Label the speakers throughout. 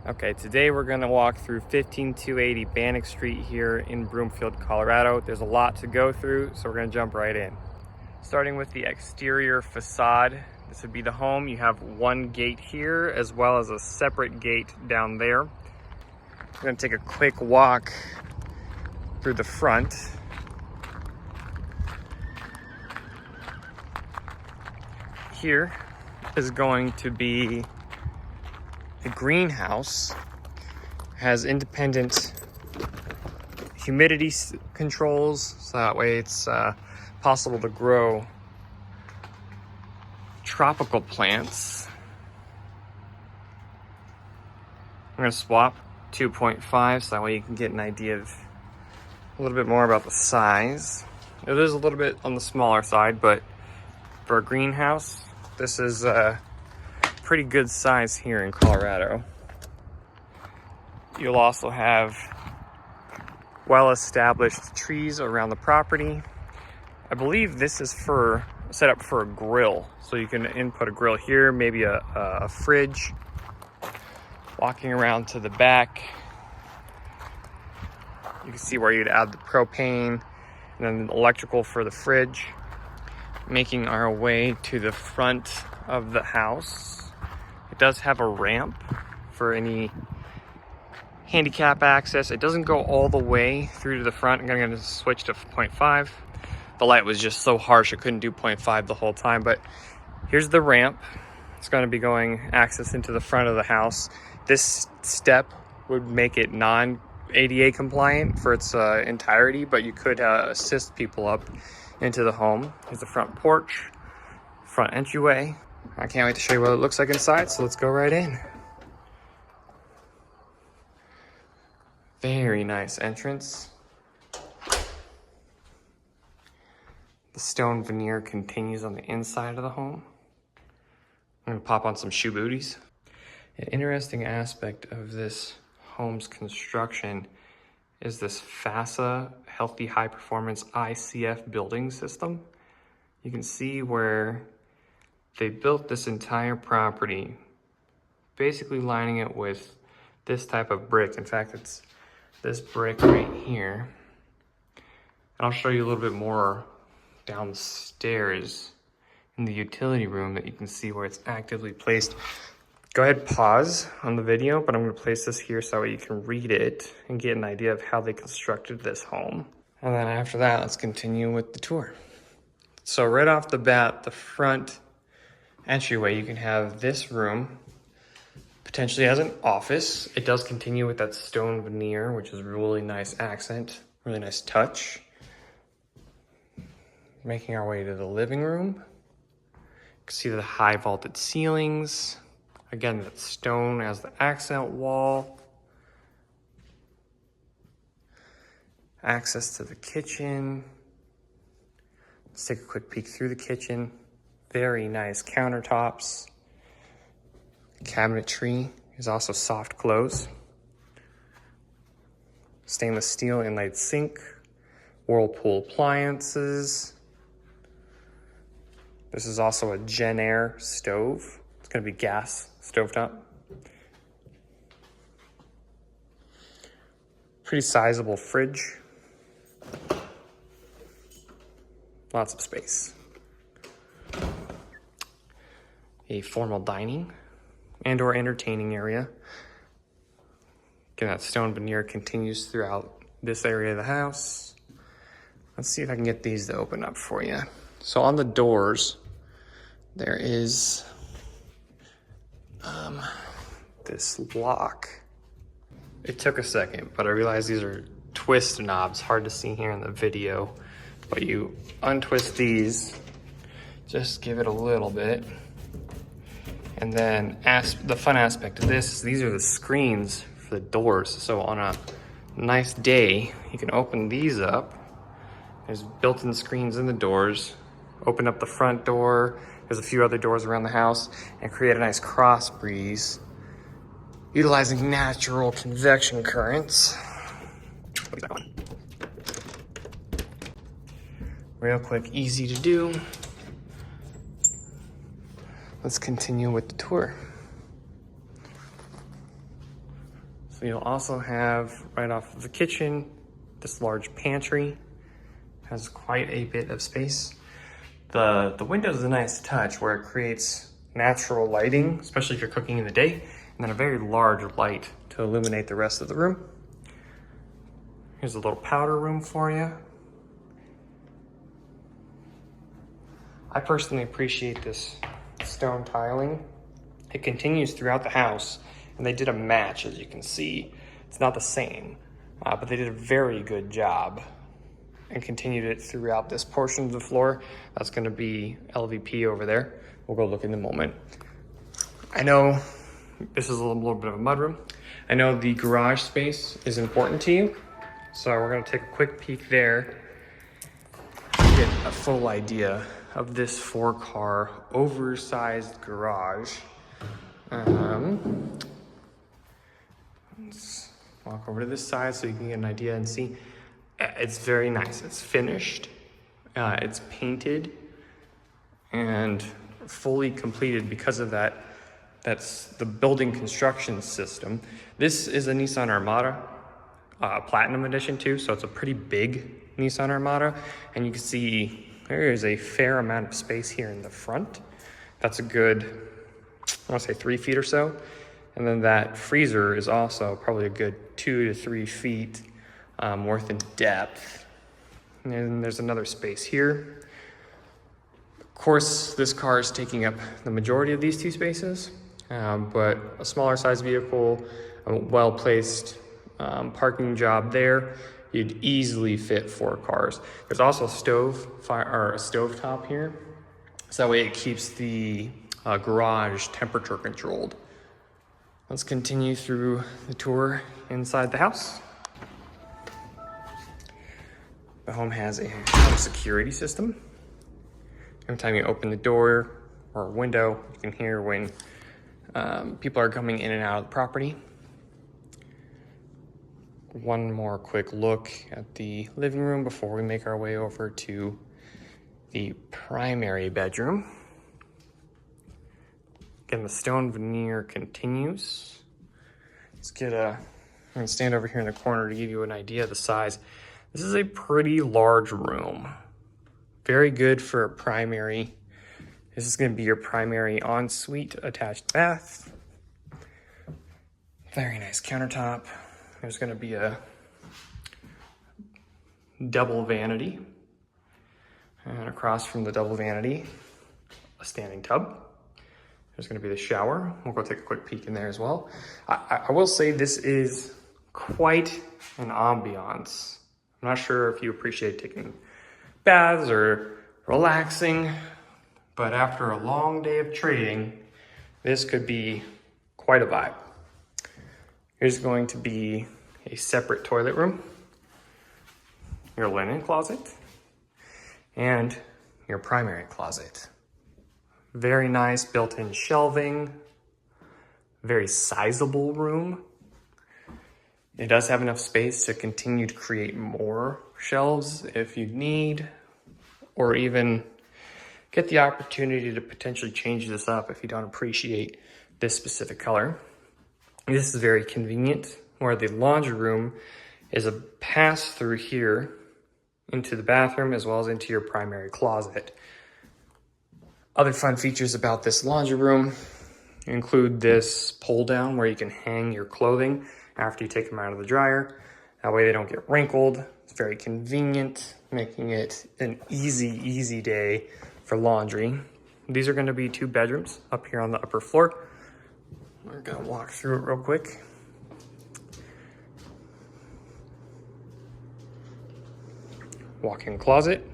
Speaker 1: Okay, today we're gonna walk through 15280 Bannock Street here in Broomfield, Colorado. There's a lot to go through, so we're gonna jump right in. Starting with the exterior facade, this would be the home. You have one gate here, as well as a separate gate down there. We're gonna take a quick walk through the front. Here is going to be the greenhouse. Has independent humidity controls, so that way it's possible to grow tropical plants. I'm going to swap 2.5 so that way you can get an idea of a little bit more about the size. It is a little bit on the smaller side, but for a greenhouse, this is a pretty good size here in Colorado. You'll also have well-established trees around the property. I believe this is set up for a grill, so you can input a grill here, maybe a fridge. Walking around to the back, you can see where you'd add the propane and then the electrical for the fridge. Making our way to the front of the house. It does have a ramp for any handicap access. It doesn't go all the way through to the front. I'm going to switch to 0.5. The light was just so harsh I couldn't do 0.5 the whole time, but here's the ramp. It's going to be going access into the front of the house. This step would make it non-ADA compliant for its entirety, but you could assist people up into the home. Here's the front porch, front entryway. I can't wait to show you what it looks like inside, so let's go right in. Very nice entrance. The stone veneer continues on the inside of the home. I'm gonna pop on some shoe booties. An interesting aspect of this home's construction is this FASA, Healthy High Performance ICF Building System. You can see where they built this entire property, basically lining it with this type of brick. In fact, it's this brick right here. And I'll show you a little bit more downstairs in the utility room that you can see where it's actively placed. Go ahead, pause on the video, but I'm gonna place this here so you can read it and get an idea of how they constructed this home. And then after that, let's continue with the tour. So right off the bat, the front entryway, you can have this room potentially as an office. It does continue with that stone veneer, which is a really nice accent, really nice touch. Making our way to the living room. You can see the high vaulted ceilings. Again, that stone as the accent wall. Access to the kitchen. Let's take a quick peek through the kitchen. Very nice countertops. Cabinetry is also soft close. Stainless steel inlaid sink. Whirlpool appliances. This is also a Gen Air stove. It's going to be gas stovetop. Pretty sizable fridge. Lots of space. A formal dining and/or entertaining area. Again, that stone veneer continues throughout this area of the house. Let's see if I can get these to open up for you. So on the doors, there is this lock. It took a second, but I realized these are twist knobs, hard to see here in the video. But you untwist these, just give it a little bit. And then the fun aspect of this is these are the screens for the doors. So on a nice day, you can open these up. There's built-in screens in the doors. Open up the front door. There's a few other doors around the house and create a nice cross breeze utilizing natural convection currents. Real quick, easy to do. Let's continue with the tour. You'll also have right off of the kitchen, this large pantry. Has quite a bit of space. The windows is a nice touch where it creates natural lighting, especially if you're cooking in the day, and then a very large light to illuminate the rest of the room. Here's a little powder room for you. I personally appreciate this stone tiling. It continues throughout the house, and they did a match, as you can see. It's not the same, but they did a very good job and continued it throughout this portion of the floor. That's gonna be LVP over there. We'll go look in a moment. I know this is a little bit of a mudroom. I know the garage space is important to you, so we're gonna take a quick peek there to get a full idea of this 4-car oversized garage. Let's walk over to this side so you can get an idea and see. It's very nice. It's finished. It's painted and fully completed because of that. That's the building construction system. This is a Nissan Armada Platinum Edition too, so it's a pretty big Nissan Armada. And you can see there is a fair amount of space here in the front. That's a good, I want to say 3 feet or so. And then that freezer is also probably a good 2 to 3 feet worth in depth. And then there's another space here. Of course, this car is taking up the majority of these 2 spaces, but a smaller size vehicle, a well-placed parking job there, you'd easily fit 4 cars. There's also a stovetop here, so that way it keeps the garage temperature controlled. Let's continue through the tour inside the house. The home has a home security system. Every time you open the door or window, you can hear when people are coming in and out of the property. One more quick look at the living room before we make our way over to the primary bedroom. Again, the stone veneer continues. I'm gonna stand over here in the corner to give you an idea of the size. This is a pretty large room. Very good for a primary. This is gonna be your primary ensuite attached bath. Very nice countertop. There's gonna be a double vanity. And across from the double vanity, a standing tub. There's gonna be the shower. We'll go take a quick peek in there as well. I will say this is quite an ambiance. I'm not sure if you appreciate taking baths or relaxing, but after a long day of trading, this could be quite a vibe. Here's going to be a separate toilet room, your linen closet, and your primary closet. Very nice built-in shelving, very sizable room. It does have enough space to continue to create more shelves if you need, or even get the opportunity to potentially change this up if you don't appreciate this specific color. This is very convenient, where the laundry room is a pass through here into the bathroom as well as into your primary closet. Other fun features about this laundry room include this pull down where you can hang your clothing after you take them out of the dryer. That way they don't get wrinkled. It's very convenient, making it an easy day for laundry. These are gonna be 2 bedrooms up here on the upper floor. We're gonna walk through it real quick. Walk-in closet.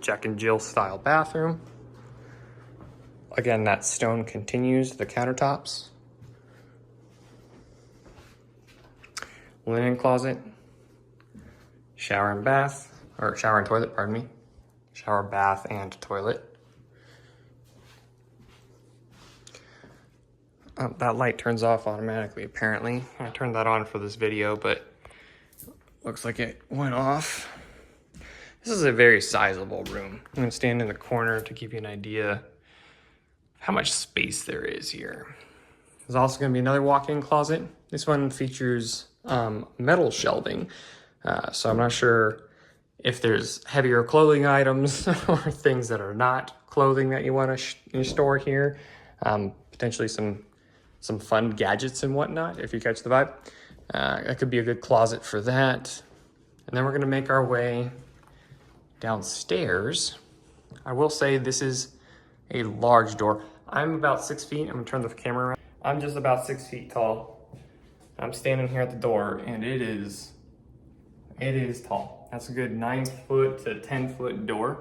Speaker 1: Jack and Jill style bathroom. Again, that stone continues the countertops. Linen closet. Shower and bath, or shower and toilet, pardon me. Shower, bath, and toilet. That light turns off automatically, apparently. I turned that on for this video, but looks like it went off. This is a very sizable room. I'm gonna stand in the corner to give you an idea of how much space there is here. There's also going to be another walk-in closet. This one features metal shelving. So I'm not sure if there's heavier clothing items or things that are not clothing that you want to store here. Potentially some fun gadgets and whatnot, if you catch the vibe. That could be a good closet for that. And then we're gonna make our way downstairs. I will say this is a large door. I'm about 6 feet. I'm gonna turn the camera around. I'm just about 6 feet tall. I'm standing here at the door, and it is tall. That's a good 9 foot to 10 foot door.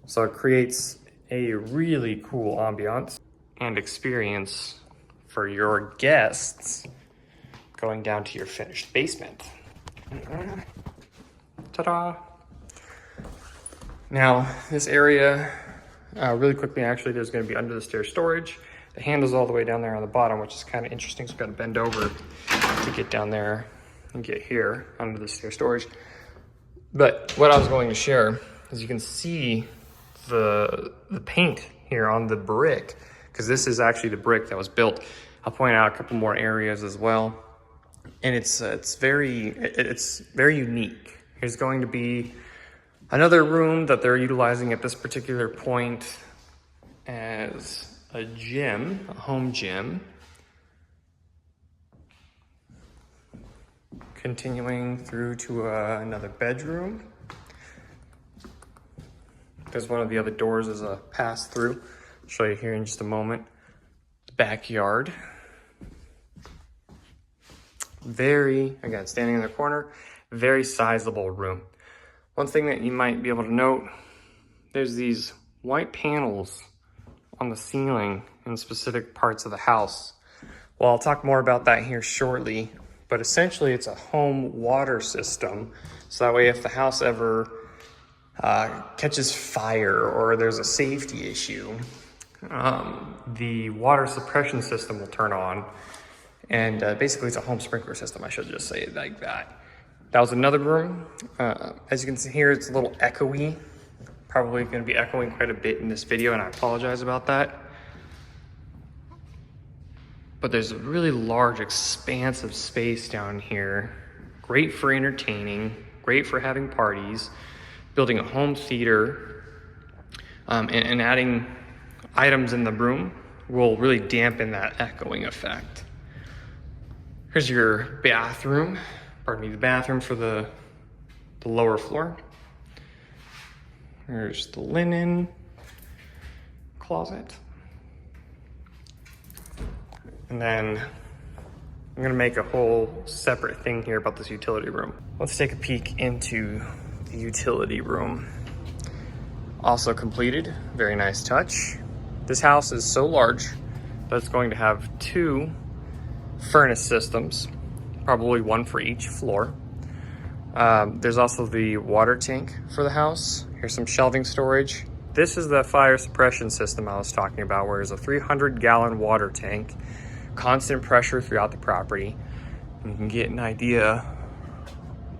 Speaker 1: So it creates a really cool ambiance and experience for your guests going down to your finished basement. Ta-da! Now, this area, really quickly, actually, there's gonna be under the stairs storage. The handle's all the way down there on the bottom, which is kind of interesting. So we've got to bend over to get down there and get here under the stair storage. But what I was going to share is you can see the paint here on the brick, because this is actually the brick that was built. I'll point out a couple more areas as well. And it's very unique. There's going to be another room that they're utilizing at this particular point as a gym, a home gym. Continuing through to another bedroom. Because one of the other doors is a pass through. I'll show you here in just a moment. Backyard. Again, standing in the corner, very sizable room. One thing that you might be able to note, there's these white panels on the ceiling in specific parts of the house. Well, I'll talk more about that here shortly, but essentially it's a home water system. So that way if the house ever catches fire or there's a safety issue, the water suppression system will turn on. And basically it's a home sprinkler system, I should just say it like that. That was another room. As you can see here, it's a little echoey. Probably gonna be echoing quite a bit in this video, and I apologize about that. But there's a really large expanse of space down here. Great for entertaining, great for having parties, building a home theater, and adding items in the room will really dampen that echoing effect. Here's your bathroom. Pardon me, the bathroom for the lower floor. There's the linen closet. And then I'm gonna make a whole separate thing here about this utility room. Let's take a peek into the utility room. Also completed, very nice touch. This house is so large that it's going to have 2 furnace systems, probably 1 for each floor. There's also the water tank for the house. Here's some shelving storage. This is the fire suppression system I was talking about, where there's a 300-gallon water tank, constant pressure throughout the property. And you can get an idea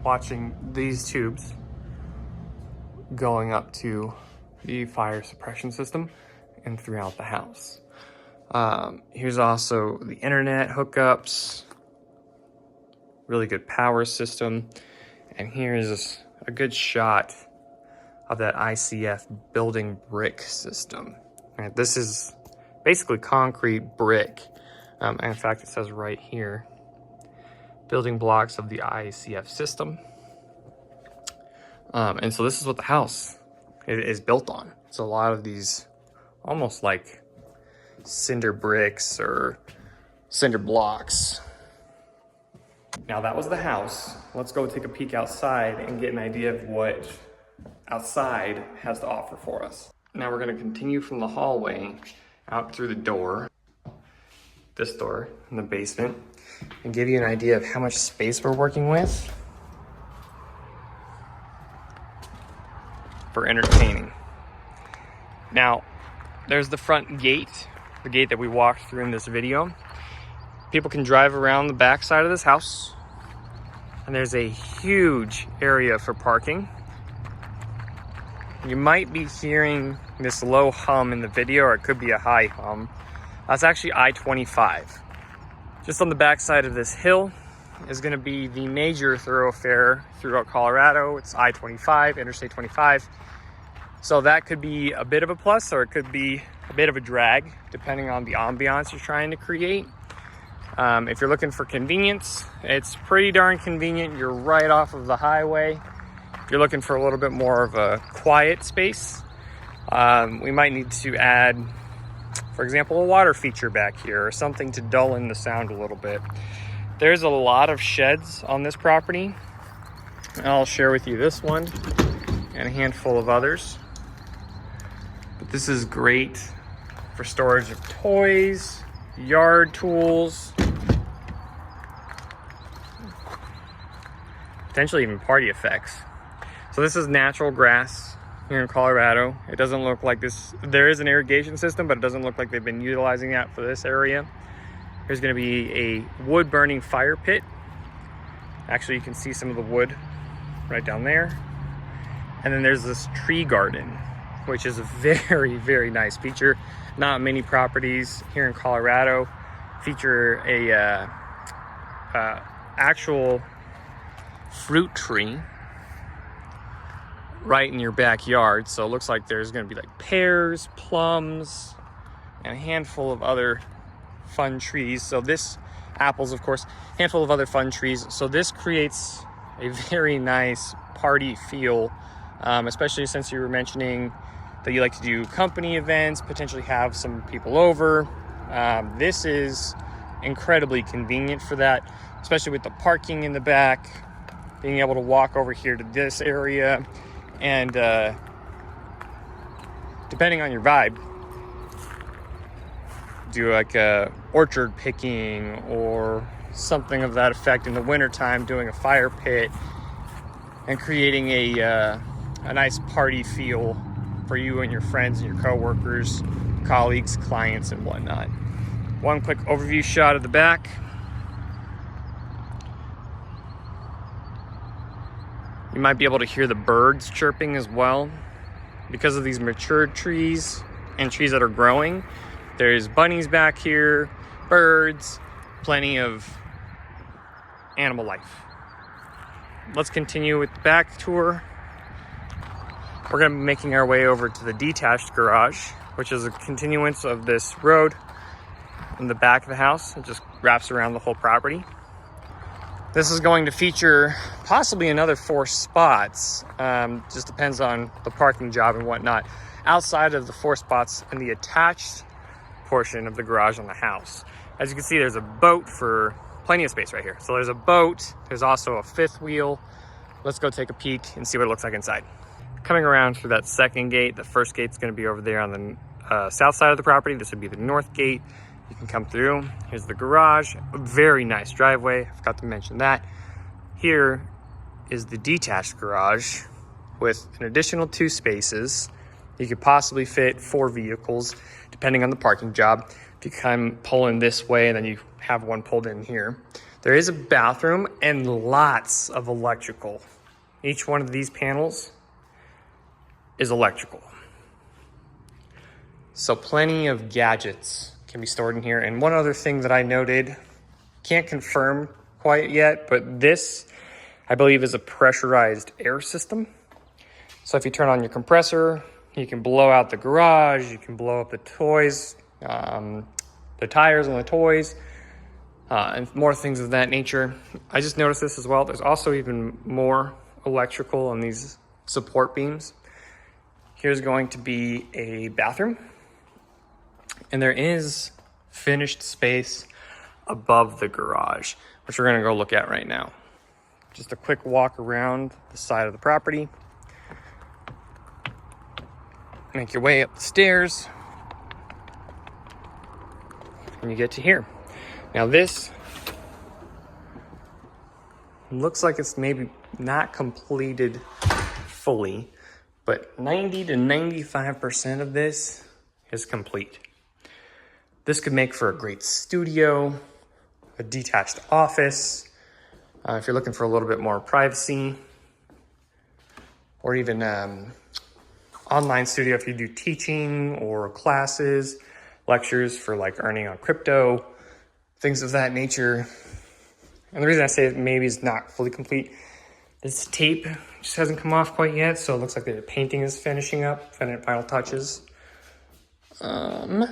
Speaker 1: watching these tubes going up to the fire suppression system and throughout the house. Here's also the internet hookups, really good power system. And here's a good shot of that ICF building brick system. Right, this is basically concrete brick. And in fact, it says right here, building blocks of the ICF system. And so this is what the house is built on. It's a lot of these almost like cinder bricks or cinder blocks. Now that was the house. Let's go take a peek outside and get an idea of what outside has to offer for us. Now we're gonna continue from the hallway out through the door, this door in the basement, and give you an idea of how much space we're working with for entertaining. Now, there's the front gate, the gate that we walked through in this video. People can drive around the back side of this house, and there's a huge area for parking. You might be hearing this low hum in the video, or it could be a high hum. That's actually I-25. Just on the back side of this hill is going to be the major thoroughfare throughout Colorado. It's I-25, Interstate 25. So that could be a bit of a plus, or it could be a bit of a drag, depending on the ambiance you're trying to create. If you're looking for convenience, it's pretty darn convenient. You're right off of the highway. If you're looking for a little bit more of a quiet space, we might need to add, for example, a water feature back here or something to dull in the sound a little bit. There's a lot of sheds on this property. I'll share with you this one and a handful of others. But this is great for storage of toys, yard tools, potentially even party effects. So this is natural grass here in Colorado. It doesn't look like this. There is an irrigation system, but it doesn't look like they've been utilizing that for this area. There's going to be a wood burning fire pit. Actually, you can see some of the wood right down there. And then there's this tree garden, which is a very, very nice feature. Not many properties here in Colorado feature a actual fruit tree right in your backyard. So it looks like there's going to be like pears, plums, and a handful of other fun trees. So this, apples of course, handful of other fun trees. So this creates a very nice party feel, especially since you were mentioning that you like to do company events, potentially have some people over. This is incredibly convenient for that, especially with the parking in the back, being able to walk over here to this area, and depending on your vibe, do like a orchard picking or something of that effect in the wintertime, doing a fire pit and creating a nice party feel for you and your friends and your coworkers, colleagues, clients, and whatnot. One quick overview shot of the back. You might be able to hear the birds chirping as well. Because of these mature trees and trees that are growing, there's bunnies back here, birds, plenty of animal life. Let's continue with the back tour. We're going to be making our way over to the detached garage, which is a continuance of this road in the back of the house. It just wraps around the whole property. This is going to feature possibly another 4 spots. Just depends on the parking job and whatnot. Outside of the 4 spots in the attached portion of the garage on the house. As you can see, there's a boat for plenty of space right here. So there's a boat. There's also a 5th wheel. Let's go take a peek and see what it looks like inside. Coming around through that second gate, the first gate's going to be over there on the south side of the property. This would be the north gate. You can come through. Here's the garage. A very nice driveway. I forgot to mention that. Here is the detached garage with an additional 2 spaces. You could possibly fit 4 vehicles, depending on the parking job. If you come pull in this way and then you have one pulled in here. There is a bathroom and lots of electrical. Each one of these panels is electrical. So plenty of gadgets can be stored in here. And one other thing that I noted, can't confirm quite yet, but this, I believe, is a pressurized air system. So if you turn on your compressor, you can blow out the garage, you can blow up the toys, the tires on the toys, and more things of that nature. I just noticed this as well. There's also even more electrical on these support beams. Here's going to be a bathroom. And there is finished space above the garage, which we're going to go look at right now. Just a quick walk around the side of the property. Make your way up the stairs. And you get to here. Now this looks like it's maybe not completed fully, but 90 to 95% of this is complete. This could make for a great studio, a detached office, if you're looking for a little bit more privacy, or even online studio if you do teaching or classes, lectures for like earning on crypto, things of that nature. And the reason I say it maybe is not fully complete, this tape just hasn't come off quite yet, so it looks like the painting is finishing up, final touches. But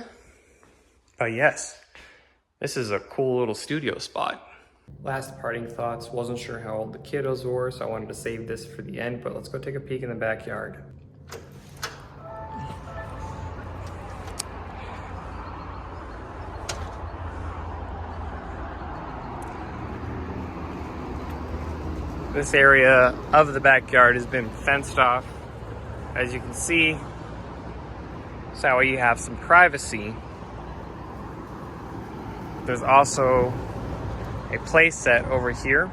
Speaker 1: yes, this is a cool little studio spot. Last parting thoughts, wasn't sure how old the kiddos were, so I wanted to save this for the end, but let's go take a peek in the backyard. This area of the backyard has been fenced off, as you can see, so that way you have some privacy. There's also a play set over here.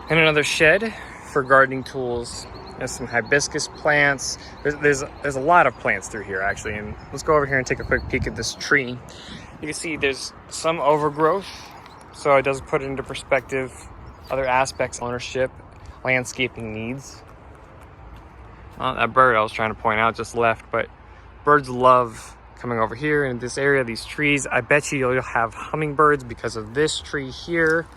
Speaker 1: And another shed for gardening tools. There's some hibiscus plants. There's a lot of plants through here actually. And let's go over here and take a quick peek at this tree. You can see there's some overgrowth, so it does put into perspective other aspects of ownership, landscaping needs. Well, that bird I was trying to point out just left, but birds love coming over here in this area, these trees. I bet you'll have hummingbirds because of this tree here.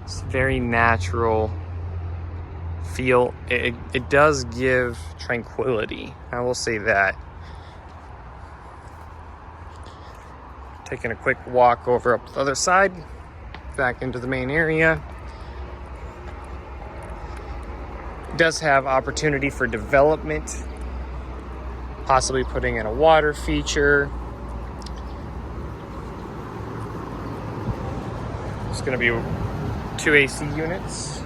Speaker 1: It's very natural feel. It does give tranquility, I will say that. Taking a quick walk over up the other side, back into the main area. Does have opportunity for development, possibly putting in a water feature. It's going to be 2 AC units.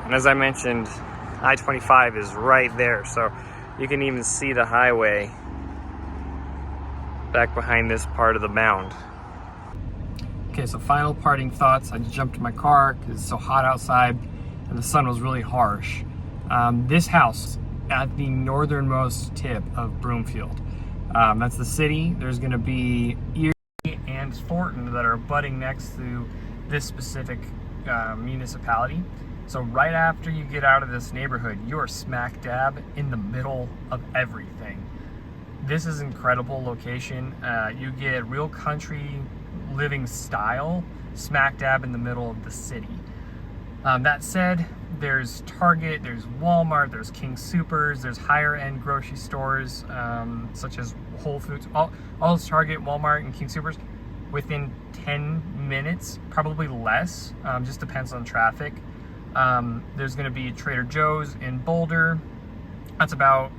Speaker 1: And as I mentioned, I-25 is right there, so you can even see the highway back behind this part of the mound. Okay, so final parting thoughts. I just jumped in my car because it's so hot outside and the sun was really harsh. This house at the northernmost tip of Broomfield. That's the city. There's going to be Erie and Thornton that are abutting next to this specific municipality. So right after you get out of this neighborhood, you're smack dab in the middle of everything. This is an incredible location. You get real country living style smack dab in the middle of the city. That said, there's Target, there's Walmart, there's King Soopers, there's higher end grocery stores such as Whole Foods, all those Target, Walmart, and King Soopers within 10 minutes, probably less, just depends on traffic. There's going to be Trader Joe's in Boulder. That's about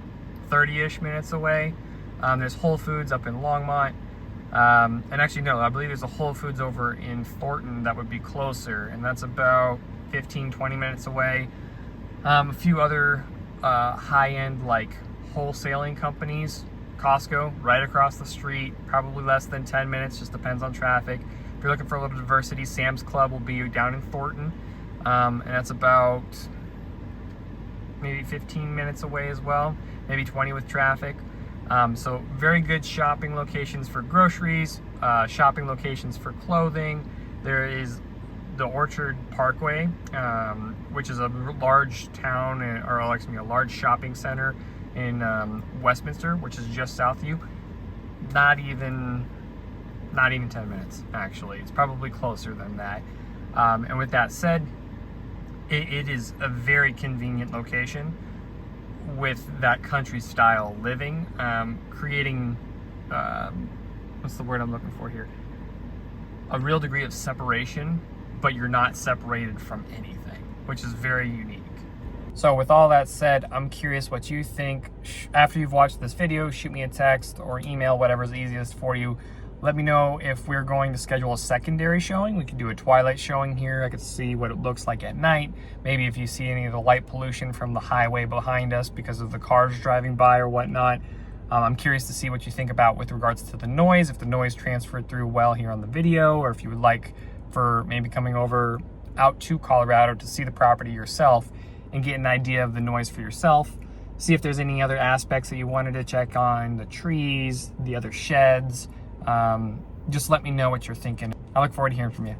Speaker 1: 30-ish minutes away. There's Whole Foods up in Longmont. And actually, no, I believe there's a Whole Foods over in Thornton that would be closer, and that's about 15-20 minutes away. A few other high-end like wholesaling companies, Costco right across the street, probably less than 10 minutes, just depends on traffic. If you're looking for a little diversity, Sam's Club will be down in Thornton, and that's about maybe 15 minutes away as well, maybe 20 with traffic. So very good shopping locations for groceries, shopping locations for clothing. There is the Orchard Parkway, which is a large town, or excuse me, a large shopping center in Westminster, which is just south of you. Not even 10 minutes, actually. It's probably closer than that. And with that said, it is a very convenient location with that country style living, creating, what's the word I'm looking for here? A real degree of separation, but you're not separated from anything, which is very unique. So with all that said, I'm curious what you think. After you've watched this video, shoot me a text or email, whatever's easiest for you. Let me know if we're going to schedule a secondary showing. We could do a twilight showing here. I could see what it looks like at night. Maybe if you see any of the light pollution from the highway behind us because of the cars driving by or whatnot. I'm curious to see what you think about with regards to the noise, if the noise transferred through well here on the video, or if you would like for maybe coming over out to Colorado to see the property yourself and get an idea of the noise for yourself. See if there's any other aspects that you wanted to check on, the trees, the other sheds. Just let me know what you're thinking. I look forward to hearing from you.